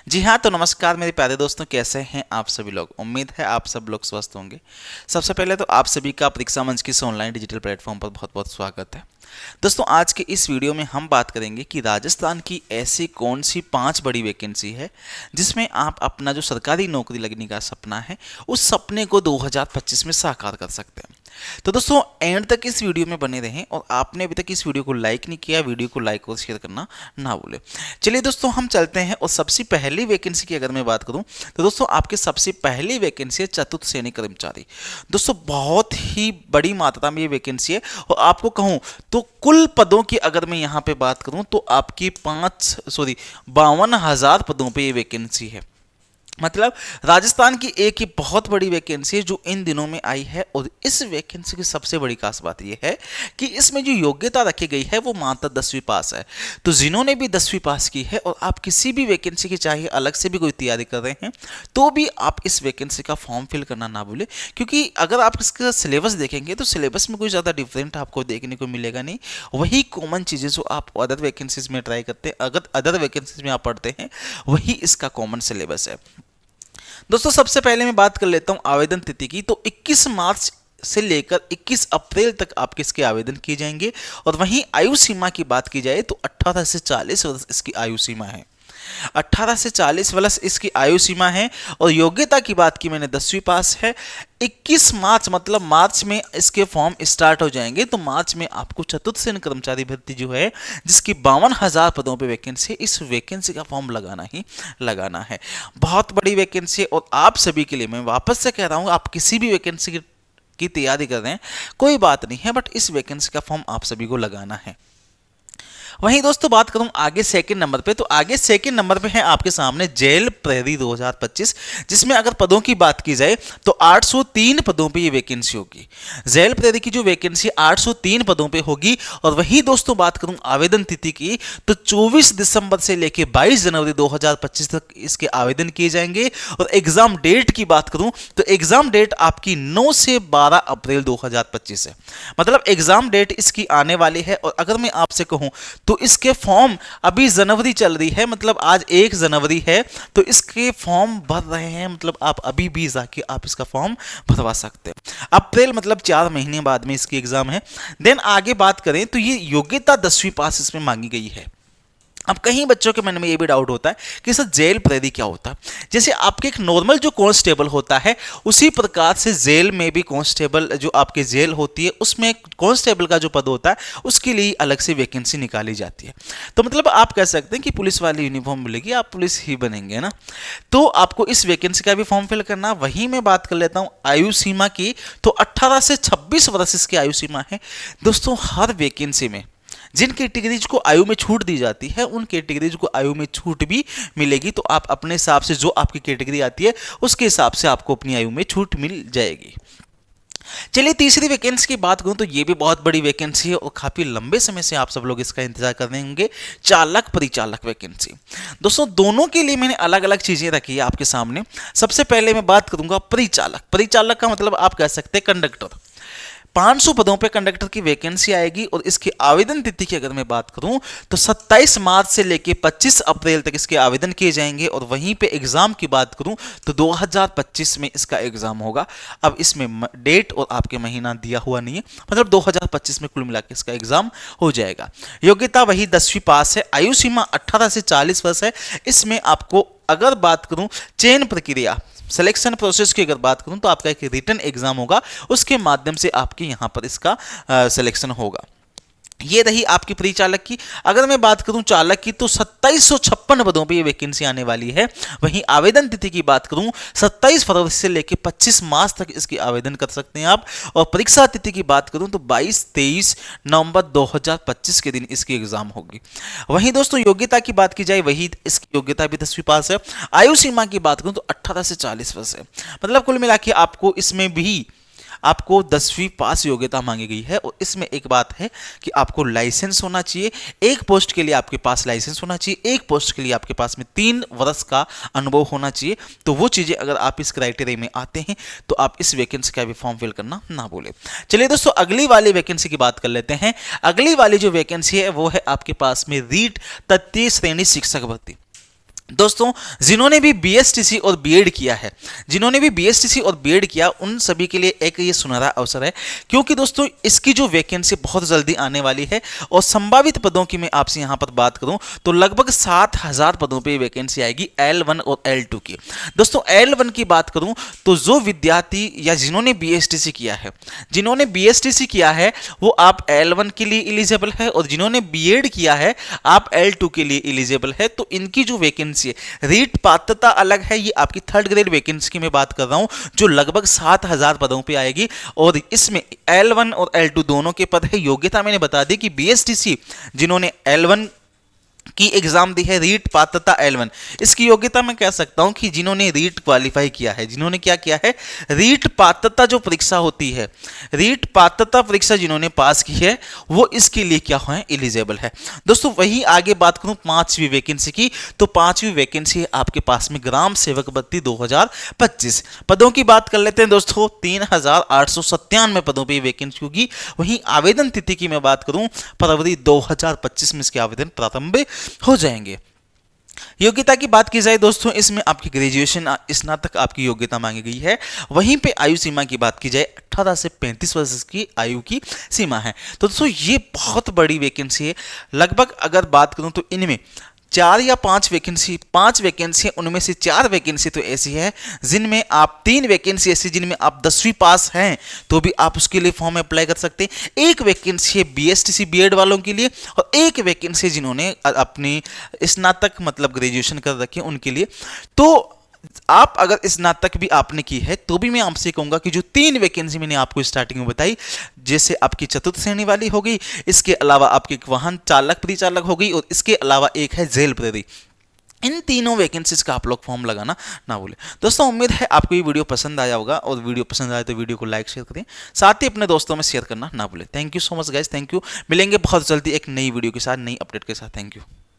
जी हाँ, तो नमस्कार मेरे प्यारे दोस्तों, कैसे हैं आप सभी लोग। उम्मीद है आप सब लोग स्वस्थ होंगे। सबसे पहले तो आप सभी का परीक्षा मंच की इस ऑनलाइन डिजिटल प्लेटफॉर्म पर बहुत बहुत स्वागत है। दोस्तों, आज के इस वीडियो में हम बात करेंगे कि राजस्थान की ऐसी कौन सी 5 बड़ी वैकेंसी है जिसमें आप अपना जो सरकारी नौकरी लगने का सपना है उस सपने को 2025 में साकार कर सकते हैं। तो दोस्तों, एंड तक इस वीडियो में बने रहें और आपने अभी तक इस वीडियो को लाइक नहीं किया, वीडियो को लाइक और शेयर करना ना भूलें। चलिए दोस्तों, हम चलते हैं और सबसे पहली वैकेंसी की अगर मैं बात करूं तो दोस्तों आपके सबसे पहली वैकेंसी है चतुर्थ श्रेणी कर्मचारी। दोस्तों, बहुत ही बड़ी मात्रा में ये वैकेंसी है और आपको कहूं तो कुल पदों की अगर मैं यहां पे बात करूं तो आपकी 52,000 पदों पे ये वैकेंसी है। मतलब राजस्थान की एक ही बहुत बड़ी वैकेंसी है जो इन दिनों में आई है। और इस वैकेंसी की सबसे बड़ी खास बात यह है कि इसमें जो योग्यता रखी गई है वो मात्र 10वीं पास है। तो जिन्होंने भी 10वीं पास की है और आप किसी भी वैकेंसी की चाहे अलग से भी कोई तैयारी कर रहे हैं तो भी आप इस वैकेंसी का फॉर्म फिल करना ना भूलें, क्योंकि अगर आप इसका सिलेबस देखेंगे तो सिलेबस में कोई ज़्यादा डिफरेंट आपको देखने को मिलेगा नहीं। वही कॉमन चीज़ें जो आप अदर वैकेंसीज में ट्राई करते हैं, अगर अदर वैकेंसीज में आप पढ़ते हैं, वही इसका कॉमन सिलेबस है। दोस्तों, सबसे पहले मैं बात कर लेता हूं आवेदन तिथि की। तो 21 मार्च से लेकर 21 अप्रैल तक आपके इसके आवेदन किए जाएंगे। और वहीं आयु सीमा की बात की जाए तो 18 से 40 वर्ष इसकी आयु सीमा है। 18 से 40 वर्ष इसकी आयु सीमा है। और योग्यता की बात की मैंने 10वीं पास है। 21 मार्च मतलब मार्च में इसके फॉर्म स्टार्ट हो जाएंगे। तो मार्च में आपको चतुर्थ श्रेणी कर्मचारी भर्ती जो है जिसकी 52,000 पदों पे वैकेंसी, इस वैकेंसी का फॉर्म लगाना ही लगाना है। बहुत बड़ी वैकेंसी और आप सभी के लिए मैं वापस से कह रहा हूँ, आप किसी भी वैकेंसी की तैयारी कर रहे हैं कोई बात नहीं है, बट इस वैकेंसी का फॉर्म आप सभी को लगाना है। वहीं दोस्तों बात करूं आगे सेकंड नंबर पे, तो आगे सेकंड नंबर पे है आपके सामने जेल प्रहरी 2025, जिसमें अगर पदों की बात की जाए तो 803 पदों पे ये वैकेंसी होगी। जेल प्रहरी की जो वैकेंसी 803 पदों पे होगी। और वहीं दोस्तों बात करूं आवेदन तिथि की तो 24 दिसंबर से लेकर 22 जनवरी 2025 तक इसके आवेदन किए जाएंगे। और एग्जाम डेट की बात करूं तो एग्जाम डेट आपकी 9 से 12 अप्रैल 2025 है। मतलब एग्जाम डेट इसकी आने वाली है। और अगर मैं आपसे कहूं तो इसके फॉर्म अभी जनवरी चल रही है, मतलब आज 1 जनवरी है, तो इसके फॉर्म भर रहे हैं। मतलब आप अभी भी जाके आप इसका फॉर्म भरवा सकते हैं। अप्रैल मतलब 4 महीने बाद में इसकी एग्जाम है। देन आगे बात करें तो ये योग्यता 10वीं पास इसमें मांगी गई है। अब कहीं बच्चों के मन में ये भी डाउट होता है कि सर जेल प्रहरी क्या होता है। जैसे आपके एक नॉर्मल जो कांस्टेबल होता है उसी प्रकार से जेल में भी कांस्टेबल जो आपके जेल होती है उसमें कांस्टेबल का जो पद होता है उसके लिए अलग से वैकेंसी निकाली जाती है। तो मतलब आप कह सकते हैं कि पुलिस वाली यूनिफॉर्म मिलेगी, आप पुलिस ही बनेंगे ना। तो आपको इस वैकेंसी का भी फॉर्म फिल करना। वहीं मैं बात कर लेता हूँ आयु सीमा की, तो 18 से 26 वर्ष इसकी आयु सीमा है। दोस्तों, हर वैकेंसी में जिन कैटेगरीज को आयु में छूट दी जाती है उन कैटेगरीज को आयु में छूट भी मिलेगी। तो आप अपने हिसाब से जो आपकी कैटेगरी आती है उसके हिसाब से आपको अपनी आयु में छूट मिल जाएगी। चलिए तीसरी वैकेंसी की बात करूं तो ये भी बहुत बड़ी वैकेंसी है और काफी लंबे समय से आप सब लोग इसका इंतजार कर रहे होंगे, चालक परिचालक वैकेंसी। दोस्तों, दोनों के लिए मैंने अलग अलग चीजें रखी है आपके सामने। सबसे पहले मैं बात करूंगा परिचालक। परिचालक का मतलब आप कह सकते हैं कंडक्टर। 500 पदों पे कंडक्टर की वैकेंसी आएगी। और इसकी आवेदन तिथि की अगर मैं बात करूं तो 27 मार्च से लेकर 25 अप्रैल तक इसके आवेदन किए जाएंगे। और वहीं पे एग्जाम की बात करूं तो 2025 में इसका एग्जाम होगा। अब इसमें डेट और आपके महीना दिया हुआ नहीं है, मतलब 2025 में कुल मिलाकर इसका एग्जाम हो जाएगा। योग्यता वही 10वीं पास है। आयु सीमा 18 से 40 वर्ष है। इसमें आपको अगर बात करूं चयन प्रक्रिया सिलेक्शन प्रोसेस की अगर बात करूं तो आपका एक रिटन एग्जाम होगा, उसके माध्यम से आपके यहां पर इसका सिलेक्शन होगा। ये रही आपकी परिचालक की। अगर मैं बात करूं चालक की तो 2756 पदों पे ये वैकेंसी आने वाली है। वहीं आवेदन तिथि की बात करूं 27 फरवरी से लेकर 25 मार्च तक इसकी आवेदन कर सकते हैं आप। और परीक्षा तिथि की बात करूं तो 22-23 नवंबर 2025 के दिन इसकी एग्जाम होगी। वहीं दोस्तों योग्यता की बात की जाए वही इसकी योग्यता भी 10वीं पास है। आयु सीमा की बात करूं तो 18 से 40 वर्ष है। मतलब कुल मिला के आपको इसमें भी आपको 10वीं पास योग्यता मांगी गई है। और इसमें एक बात है कि आपको लाइसेंस होना चाहिए। एक पोस्ट के लिए आपके पास लाइसेंस होना चाहिए, एक पोस्ट के लिए आपके पास में 3 वर्ष का अनुभव होना चाहिए। तो वो चीजें अगर आप इस क्राइटेरिया में आते हैं तो आप इस वैकेंसी का भी फॉर्म फिल करना ना भूलें। चलिए दोस्तों, अगली वाली वैकेंसी की बात कर लेते हैं। अगली वाली जो वैकेंसी है वो है आपके पास में रीट तृतीय श्रेणी शिक्षक भर्ती। दोस्तों जिन्होंने भी बीएसटीसी और बीएड किया है, जिन्होंने भी बीएसटीसी और बीएड किया, उन सभी के लिए एक ये सुनहरा अवसर है, क्योंकि दोस्तों इसकी जो वैकेंसी बहुत जल्दी आने वाली है और संभावित पदों की मैं आपसे यहां पर बात करूं तो लगभग 7,000 पदों पे वैकेंसी आएगी L1 और L2 की। दोस्तों L1 की बात करूं तो जो विद्यार्थी या जिन्होंने बीएसटीसी किया है, जिन्होंने बीएसटीसी किया है वो आप L1 के लिए एलिजिबल है, और जिन्होंने बीएड किया है आप L2 के लिए एलिजिबल है। तो इनकी जो वैकेंसी है, रीट पात्रता अलग है, ये आपकी थर्ड ग्रेड वैकेंसी की मैं बात कर रहा हूं जो लगभग 7,000 पदों पे आएगी, और इसमें L1 और L2 दोनों के पद है। योग्यता मैंने बता दी कि बीएसटीसी जिन्होंने L1 की एग्जाम दी है, रीट पात्रता L1, इसकी योग्यता मैं कह सकता हूं कि जिन्होंने रीट क्वालिफाई किया है, जिन्होंने क्या किया है, रीट पात्रता जो परीक्षा होती है, रीट पात्रता परीक्षा जिन्होंने पास की है वो इसके लिए क्या है, एलिजिबल है। दोस्तों वही आगे बात करूं 5वीं वैकेंसी की, तो 5वीं वैकेंसी है आपके पास में ग्राम सेवक भर्ती 2025 पदों की बात कर लेते हैं दोस्तों। 3,897 पदों पर वैकेंसी होगी। वहीं आवेदन तिथि की मैं बात करूं फरवरी 2025 में इसके आवेदन प्रारंभ हो जाएंगे। योग्यता की बात की जाए दोस्तों, इसमें आपकी ग्रेजुएशन स्नातक आपकी योग्यता मांगी गई है। वहीं पे आयु सीमा की बात की जाए 18 से 35 वर्ष की आयु की सीमा है। तो दोस्तों ये बहुत बड़ी वैकेंसी है। लगभग अगर बात करूं तो इनमें 4 या 5 वैकेंसी, 5 वैकेंसी है, उनमें से 4 वैकेंसी तो ऐसी है जिनमें आप, 3 वैकेंसी ऐसी जिनमें आप 10वीं पास हैं तो भी आप उसके लिए फॉर्म अप्लाई कर सकते हैं। एक वैकेंसी है बीएसटीसी बीएड वालों के लिए, और एक वैकेंसी जिन्होंने अपनी स्नातक मतलब ग्रेजुएशन कर रखी है उनके लिए। तो आप अगर स्नातक भी आपने की है तो भी मैं आपसे कहूंगा कि जो 3 वैकेंसी मैंने आपको स्टार्टिंग में बताई, जैसे आपकी चतुर्थ श्रेणी वाली हो गई, इसके अलावा आपकी वाहन चालक परिचालक हो गई, और इसके अलावा एक है जेल प्रहरी, इन तीनों वैकेंसीज का आप लोग फॉर्म लगाना ना भूलें। दोस्तों उम्मीद है आपको ये वीडियो पसंद आया होगा, और वीडियो पसंद आए तो वीडियो को लाइक शेयर करें, साथ ही अपने दोस्तों में शेयर करना ना भूलें। Thank you so much guys, thank you. मिलेंगे बहुत जल्दी एक नई वीडियो के साथ, नई अपडेट के साथ। Thank you.